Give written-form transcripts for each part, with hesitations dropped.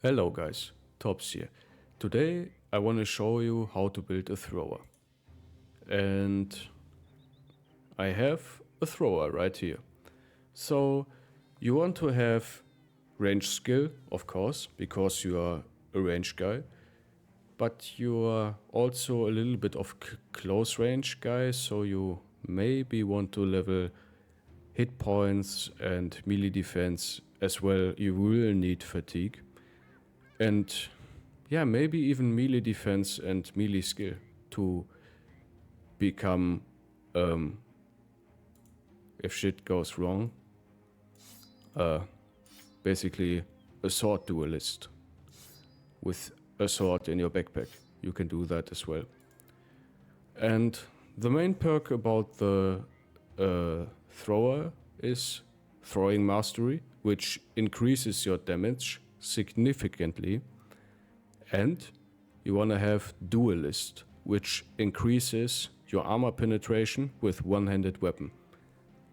Hello guys, Tops here. Today I want to show you how to build a thrower. And I have a thrower right here. So you want to have range skill, of course, because you are a range guy. But you are also a little bit of close range guy, so you maybe want to level hit points and melee defense as well. You will need fatigue. And yeah, maybe even melee defense and melee skill to become, if shit goes wrong, basically a sword duelist with a sword in your backpack. You can do that as well. And the main perk about the thrower is throwing mastery, which increases your damage significantly. And you want to have duelist, which increases your armor penetration with one-handed weapon.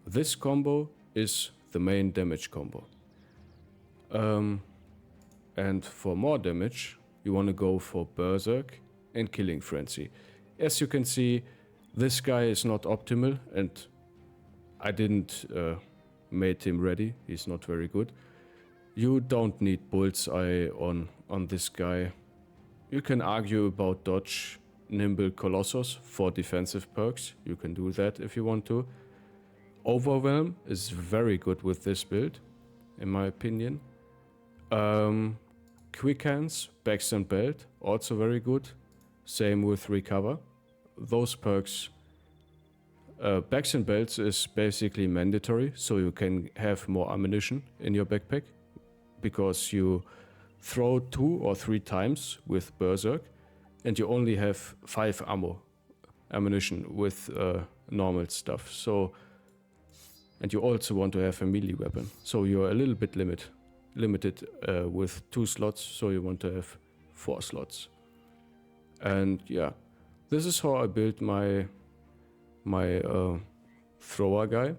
This combo is the main damage combo. And for more damage, you want to go for Berserk and Killing Frenzy. As you can see, this guy is not optimal, and I didn't made him ready. He's not very good. You don't need Bullseye on this guy. You can argue about Dodge, Nimble, Colossus for defensive perks. You can do that if you want to. Overwhelm is very good with this build, in my opinion. Quick Hands, Bags and Belt, also very good. Same with Recover. Those perks, Bags and Belts is basically mandatory, so you can have more ammunition in your backpack, because you throw 2 or 3 times with Berserk, and you only have 5 ammunition with normal stuff. So, and you also want to have a melee weapon, so you're a little bit limited with 2 slots, so you want to have 4 slots. And yeah, this is how I built my thrower guy.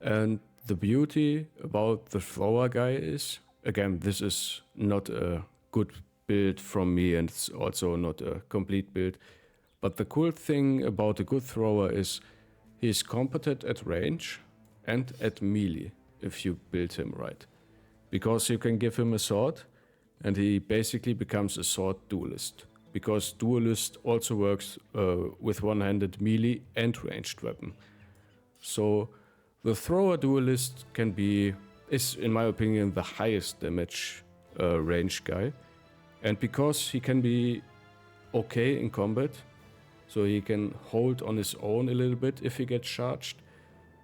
And the beauty about the thrower guy is, again, this is not a good build from me, and it's also not a complete build. But the cool thing about a good thrower is he's competent at range and at melee if you build him right. Because you can give him a sword and he basically becomes a sword duelist. Because duelist also works with one-handed melee and ranged weapon. So the thrower duelist is in my opinion the highest damage range guy. And because he can be okay in combat, so he can hold on his own a little bit if he gets charged,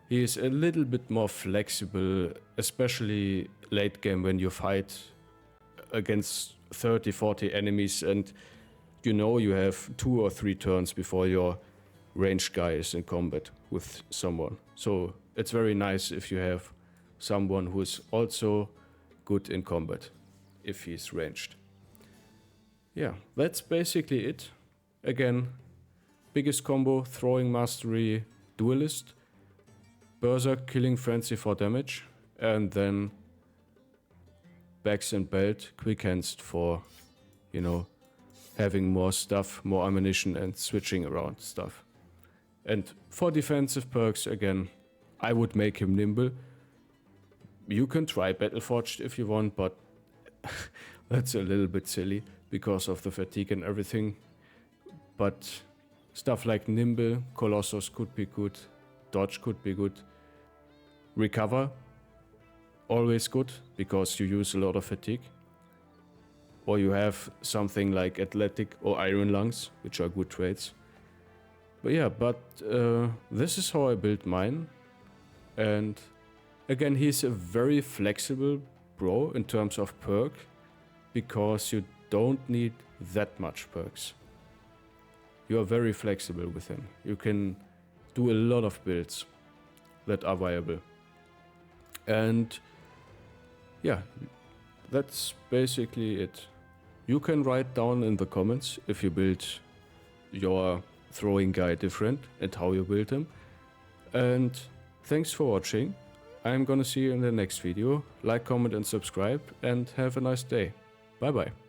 he is a little bit more flexible, especially late game when you fight against 30-40 enemies and you know you have 2 or 3 turns before your ranged guy is in combat with someone. So it's very nice if you have someone who is also good in combat if he's ranged. Yeah, that's basically it. Again, biggest combo, throwing mastery, duelist, Berserk, Killing Frenzy for damage, and then Bags and Belt, Quick Hands for, you know, having more stuff, more ammunition and switching around stuff. And for defensive perks, again, I would make him Nimble. You can try Battleforged if you want, but that's a little bit silly because of the fatigue and everything. But stuff like Nimble, Colossus could be good, Dodge could be good. Recover, always good, because you use a lot of fatigue. Or you have something like Athletic or Iron Lungs, which are good traits. But yeah, this is how I built mine. And again, he's a very flexible bro in terms of perk, because you don't need that much perks. You are very flexible with him. You can do a lot of builds that are viable. And yeah, that's basically it. You can write down in the comments if you build your throwing guy different and how you build him. And thanks for watching. I'm gonna see you in the next video. Like, comment and subscribe, and have a nice day. Bye bye.